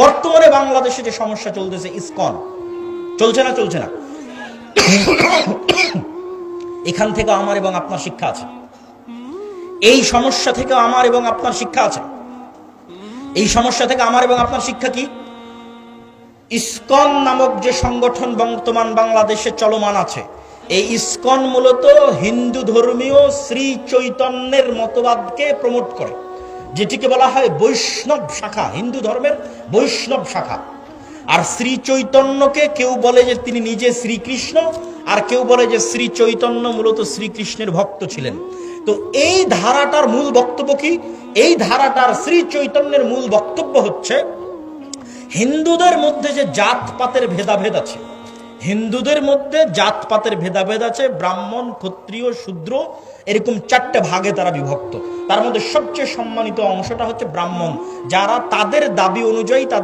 বর্তমানে বাংলাদেশে যে সমস্যা চলতেছে, ইসকন চলছে না এখান থেকে আমার এবং আপনার শিক্ষা আছে। এই সমস্যা থেকে আমার এবং আপনার শিক্ষা আছে। এই সমস্যা থেকে আমার এবং আপনার শিক্ষা কি? ইসকন নামক যে সংগঠন বর্তমান বাংলাদেশে চলমান আছে, এই ইসকন মূলত হিন্দু ধর্মীয় শ্রী চৈতন্যের মতবাদকে প্রমোট করে, যেটিকে বলা হয় বৈষ্ণব শাখা, হিন্দু ধর্মের বৈষ্ণব শাখা। আর শ্রী চৈতন্যকে কেউ বলে যে তিনি নিজে শ্রীকৃষ্ণ, আর কেউ বলে যে শ্রী চৈতন্য মূলত শ্রীকৃষ্ণের ভক্ত ছিলেন। তো এই ধারাটার মূল বক্তব্য কি? এই ধারাটার শ্রী চৈতন্যের মূল বক্তব্য হচ্ছে হিন্দুদের মধ্যে যে জাতপাতের ভেদাভেদ আছে, হিন্দুদের মধ্যে জাতপাতের ভেদাভেদ আছে, ব্রাহ্মণ, ক্ষত্রিয়, শূদ্র, এরকম 4টে ভাগে তারা বিভক্ত। তার মধ্যে সবচেয়ে সম্মানিত অংশটা হচ্ছে ব্রাহ্মণ, যারা তাদের দাবি অনুযায়ী